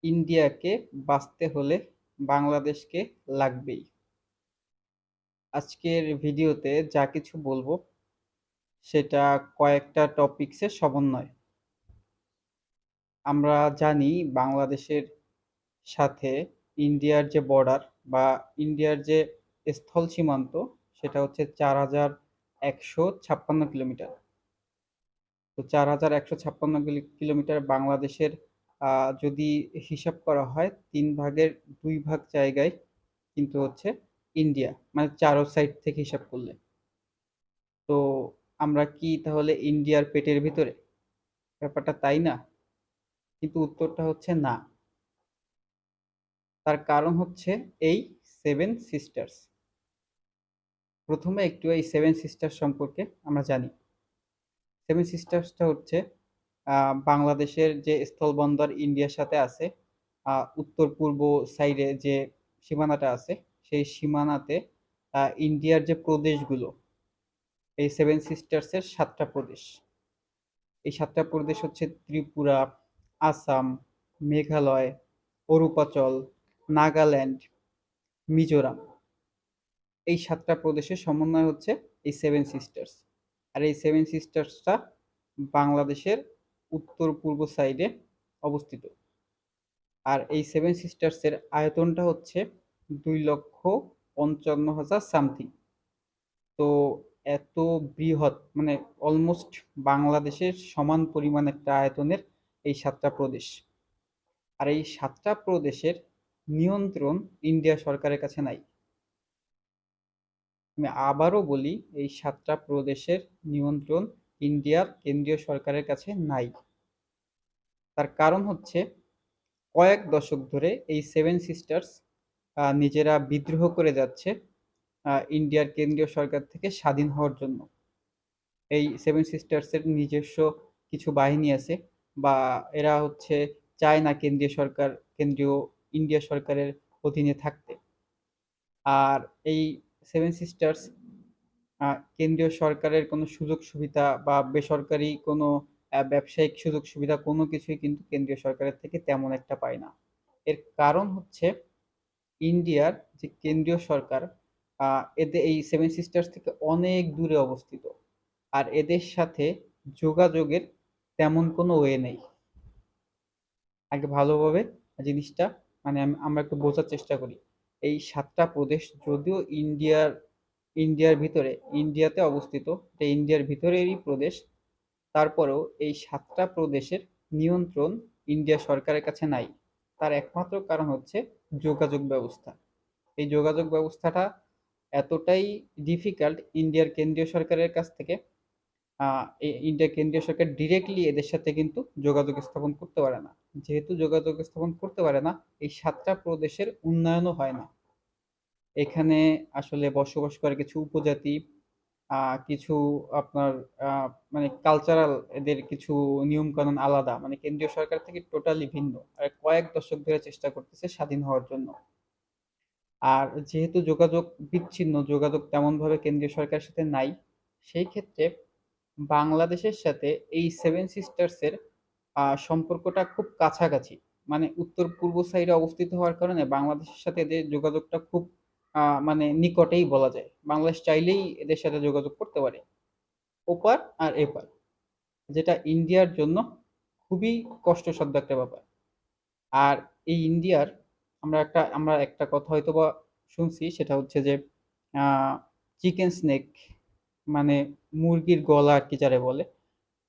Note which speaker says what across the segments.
Speaker 1: ইন্ডিয়াকে বাঁচতে হলে বাংলাদেশকে লাগবেই। আজকের ভিডিওতে যা কিছু বলবো সেটা কয়েকটা টপিকসের সমন্বয়। আমরা জানি বাংলাদেশের সাথে ইন্ডিয়ার যে বর্ডার বা ইন্ডিয়ার যে স্থল সীমান্ত সেটা হচ্ছে ৪,১৫৬ কিলোমিটার। তো ৪,১৫৬ কিলোমিটার বাংলাদেশের যদি হিসাব করা হয় ৩ ভাগের ২ ভাগ জায়গায় কিন্তু হচ্ছে ইন্ডিয়া, মানে চারো সাইড থেকে হিসাব করলে। তো আমরা কি তাহলে ইন্ডিয়ার পেটের ভিতরে? ব্যাপারটা তাই না? কিন্তু উত্তরটা হচ্ছে না। তার কারণ হচ্ছে এই সেভেন সিস্টার্স। প্রথমে একটু এই সেভেন সিস্টার সম্পর্কে আমরা জানি। সেভেন সিস্টার্সটা হচ্ছে বাংলাদেশের যে স্থলবন্দর ইন্ডিয়ার সাথে আছে, উত্তর পূর্ব সাইডে যে সীমানাটা আছে, সেই সীমানাতে ইন্ডিয়ার যে প্রদেশগুলো, এই সেভেন সিস্টার্সের 7টা প্রদেশ। এই 7টা প্রদেশ হচ্ছে ত্রিপুরা, আসাম, মেঘালয়, অরুণাচল, নাগাল্যান্ড, মিজোরাম। এই 7টা প্রদেশের সমন্বয় হচ্ছে এই সেভেন সিস্টার্স। আর এই সেভেন সিস্টার্সটা বাংলাদেশের উত্তর পূর্ব সাইডে অবস্থিত। আর এই সেভেন সিস্টার্সের আয়তনটা হচ্ছে 2,55,000 সামথিং। তো এত বৃহৎ, মানে অলমোস্ট বাংলাদেশের সমান পরিমাণ একটা আয়তনের এই 7টা প্রদেশ। আর এই 7টা প্রদেশের নিয়ন্ত্রণ ইন্ডিয়া সরকারের কাছে নাই। আমি আবারও বলি, এই 7টা প্রদেশের নিয়ন্ত্রণ ইন্ডিয়ার কেন্দ্রীয় সরকারের কাছে নাই। তার কারণ হচ্ছে কয়েক দশক ধরে এই সেভেন সিস্টার্স নিজেরা বিদ্রোহ করে যাচ্ছে ইন্ডিয়ার কেন্দ্রীয় সরকার থেকে স্বাধীন হওয়ার জন্য। এই সেভেন সিস্টার্সের নিজস্ব কিছু বাহিনী আছে, বা এরা হচ্ছে চায় না কেন্দ্রীয় ইন্ডিয়া সরকারের অধীনে থাকতে। আর এই সেভেন সিস্টার্স কেন্দ্রীয় সরকারের কোনো সুযোগ সুবিধা বা বেসরকারি কোনো ব্যবসায়িক সুযোগ সুবিধা কোনো কিছুই কিন্তু কেন্দ্রীয় সরকারের থেকে তেমন একটা পায় না। এর কারণ হচ্ছে ইন্ডিয়ার যে কেন্দ্রীয় সরকার, এদের এই সেভেন সিস্টার্স থেকে অনেক দূরে অবস্থিত। আর এদের সাথে যোগাযোগের তেমন কোনো ওয়ে নেই। আগে ভালোভাবে জিনিসটা, মানে আমরা একটু বোঝার চেষ্টা করি। এই 7টা প্রদেশ যদিও ইন্ডিয়ার ভিতরে, ইন্ডিয়াতে অবস্থিত, এটা ইন্ডিয়ার ভিতরেরই প্রদেশ, তারপরেও এই 7টা প্রদেশের নিয়ন্ত্রণ ইন্ডিয়া সরকারের কাছে নাই। তার একমাত্র কারণ হচ্ছে যোগাযোগ ব্যবস্থা। এই যোগাযোগ ব্যবস্থাটা এতটাই ডিফিকাল্ট ইন্ডিয়ার কেন্দ্রীয় সরকারের কাছ থেকে। ইন্ডিয়ার কেন্দ্রীয় সরকার ডিরেক্টলি এদের সাথে কিন্তু যোগাযোগ স্থাপন করতে পারে না। যেহেতু যোগাযোগ স্থাপন করতে পারে না, এই 7টা প্রদেশের উন্নয়নও হয় না। এখানে আসলে বসবাস করে কিছু উপজাতি, কিছু আপনার মানে কালচারাল, এদের কিছু নিয়ম কানুন আলাদা, মানে কেন্দ্রীয় সরকার থেকে টোটালি ভিন্ন। আর কয়েক দশক ধরে চেষ্টা করতেছে স্বাধীন হওয়ার জন্য। আর যেহেতু যোগাযোগ বিচ্ছিন্ন, যোগাযোগ তেমন ভাবে কেন্দ্রীয় সরকারের সাথে নাই, সেই ক্ষেত্রে বাংলাদেশের সাথে এই সেভেন সিস্টার্সের সম্পর্কটা খুব কাছাকাছি। মানে উত্তর পূর্ব সাইডে অবস্থিত হওয়ার কারণে বাংলাদেশের সাথে এদের যোগাযোগটা খুব মানে নিকটেই বলা যায়। বাংলাদেশ চাইলেই এদের সাথে যোগাযোগ করতে পারে, ওপার আর এপার, যেটা ইন্ডিয়ার জন্য খুবই কষ্টসাধ্য একটা ব্যাপার। আর এই ইন্ডিয়ার, আমরা একটা কথা হয়তো বা শুনছি, সেটা হচ্ছে যে চিকেন স্নেক, মানে মুরগির গলা আর কি যারে বলে,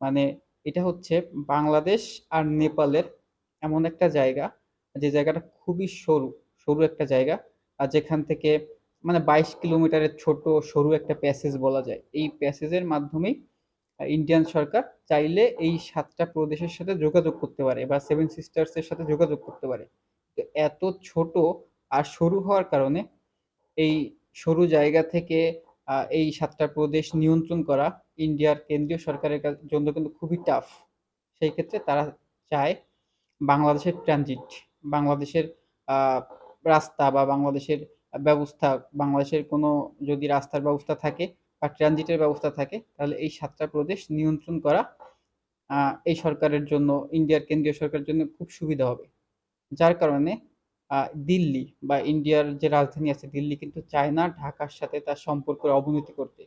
Speaker 1: মানে এটা হচ্ছে বাংলাদেশ আর নেপালের এমন একটা জায়গা, যে জায়গাটা খুবই সরু, সরু একটা জায়গা। আর যেখান থেকে মানে 22 কিলোমিটারের ছোট সরু একটা প্যাসেজ বলা যায়। এই প্যাসেজের মাধ্যমেই ইন্ডিয়ান সরকার চাইলে এই 7টা প্রদেশের সাথে যোগাযোগ করতে পারে বা সেভেন সিস্টার্সের সাথে যোগাযোগ করতে পারে। তো এত ছোট আর সরু হওয়ার কারণে এই সরু জায়গা থেকে এই 7টা প্রদেশ নিয়ন্ত্রণ করা ইন্ডিয়ার কেন্দ্রীয় সরকারের জন্য কিন্তু খুবই টাফ। সেই ক্ষেত্রে তারা চায় বাংলাদেশের ট্রানজিট, বাংলাদেশের আহ, রাস্তা বা বাংলাদেশের ব্যবস্থা, বাংলাদেশের কোনো যদি রাস্তার ব্যবস্থা থাকে বা ট্রানজিটের ব্যবস্থা থাকে, তাহলে এই 7টা প্রদেশ নিয়ন্ত্রণ করা এই সরকারের জন্য, ইন্ডিয়ার কেন্দ্রীয় সরকারের জন্য খুব সুবিধা হবে। যার কারণে দিল্লি বা ইন্ডিয়ার যে রাজধানী আছে দিল্লি কিন্তু চায় না ঢাকার সাথে তার সম্পর্কের অবনতি করতে।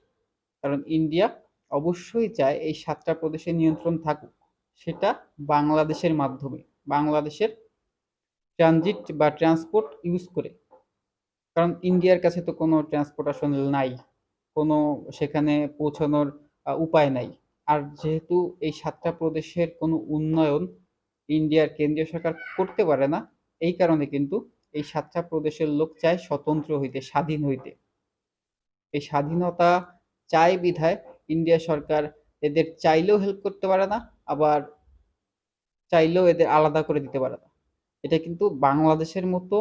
Speaker 1: কারণ ইন্ডিয়া অবশ্যই চায় এই ৭টা প্রদেশের নিয়ন্ত্রণ থাকুক। সেটা বাংলাদেশের মাধ্যমে, বাংলাদেশের ট্রানজিট বা ট্রান্সপোর্ট ইউজ করে। কারণ ইন্ডিয়ার কাছে তো কোনো ট্রান্সপোর্টেশন নাই, কোনো সেখানে পৌঁছানোর উপায় নাই। আর যেহেতু এই ৭টা প্রদেশের কোনো উন্নয়ন ইন্ডিয়ার কেন্দ্রীয় সরকার করতে পারে না, এই কারণে কিন্তু এই ৭টা প্রদেশের লোক চায় স্বতন্ত্র হইতে, স্বাধীন হইতে। এই স্বাধীনতা চায় বিধায় ইন্ডিয়া সরকার এদের চাইলেও হেল্প করতে পারে না, আবার চাইলেও এদের আলাদা করে দিতে পারে না। এটা কিন্তু বাংলাদেশের মতো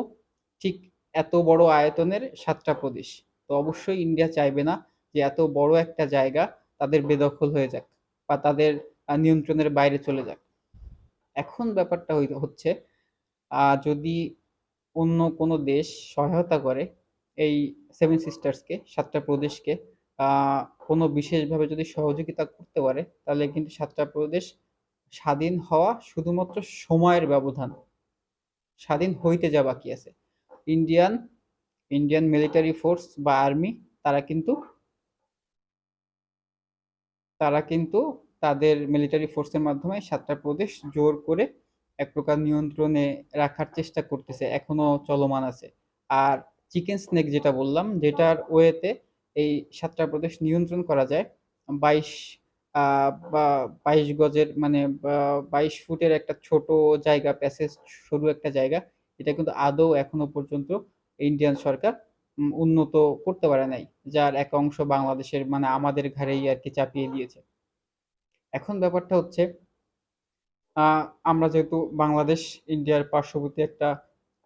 Speaker 1: ঠিক এত বড় আয়তনের ৭টা প্রদেশ। তো অবশ্যই ইন্ডিয়া চাইবে না যে এত বড় একটা জায়গা তাদের বেদখল হয়ে যাক বা তাদের নিয়ন্ত্রণের বাইরে চলে যাক। এখন ব্যাপারটা হচ্ছে যদি অন্য কোনো দেশ সহায়তা করে এই সেভেন সিস্টার্সকে, ৭টা প্রদেশকে কোনো বিশেষভাবে যদি সহযোগিতা করতে পারে, তাহলে কিন্তু ৭টা প্রদেশ স্বাধীন হওয়া শুধুমাত্র সময়ের ব্যবধান। স্বাধীন হইতে যা বাকি আছে। ইন্ডিয়ান ইন্ডিয়ান মিলিটারি ফোর্স বা আর্মি তারা কিন্তু তারা কিন্তু তাদের মিলিটারি ফোর্সের মাধ্যমে ৭টা প্রদেশ জোর করে এক প্রকার নিয়ন্ত্রণে রাখার চেষ্টা করতেছে, এখনো চলমান আছে। আর চিকেন স্নেক যেটা বললাম, যেটার ওয়েতে এই ৭টা প্রদেশ নিয়ন্ত্রণ করা যায়, ২২ বা ২২ গজের মানে ২২ ফুটের একটা ছোট জায়গা, প্যাসেজ, সরু একটা জায়গা, এটা কিন্তু আদৌ এখনো পর্যন্ত ইন্ডিয়ান সরকার উন্নত করতে পারে নাই, যার এক অংশ বাংলাদেশের মানে আমাদের ঘাড়েই আর কি চাপিয়ে দিয়েছে। এখন ব্যাপারটা হচ্ছে আমরা যেহেতু বাংলাদেশ ইন্ডিয়ার পার্শ্ববর্তী একটা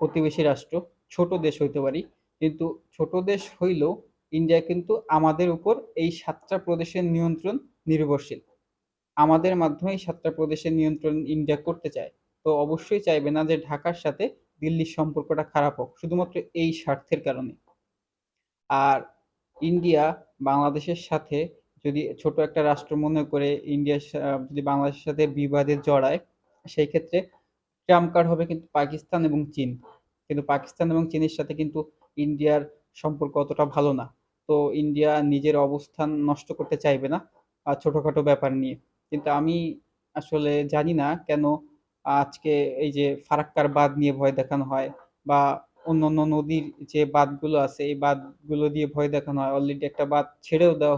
Speaker 1: প্রতিবেশী রাষ্ট্র, ছোট দেশ হইতে পারি, কিন্তু ছোট দেশ হইলেও ইন্ডিয়া কিন্তু আমাদের উপর এই ৭টা প্রদেশের নিয়ন্ত্রণ নির্ভরশীল। আমাদের মাধ্যমে এই ৭টা প্রদেশের নিয়ন্ত্রণ ইন্ডিয়া করতে চায়। তো অবশ্যই চাইবে না যে ঢাকার সাথে দিল্লির সম্পর্কটা খারাপ হোক শুধুমাত্র এই স্বার্থের কারণে। আর ইন্ডিয়া বাংলাদেশের সাথে যদি ছোট একটা রাষ্ট্র মনে করে ইন্ডিয়া যদি বাংলাদেশের সাথে বিবাদে জড়ায়, সেই ক্ষেত্রে ট্রাম্প কার্ড হবে কিন্তু পাকিস্তান এবং চীন। কিন্তু পাকিস্তান এবং চীনের সাথে কিন্তু ইন্ডিয়ার সম্পর্ক অতটা ভালো না। তো ইন্ডিয়া নিজের অবস্থান নষ্ট করতে চাইবে না ছোটখাটো ব্যাপার নিয়ে। কিন্তু আমি আসলে জানি না কেন আজকে এই যে ফারাক্কার বাঁধ নিয়ে ভয় দেখানো হয়, বা অন্য অন্য নদীর যে বাঁধগুলো আছে এই বাঁধগুলো দিয়ে ভয় দেখানো হয়, অলরেডি একটা বাঁধ ছেড়েও দেওয়া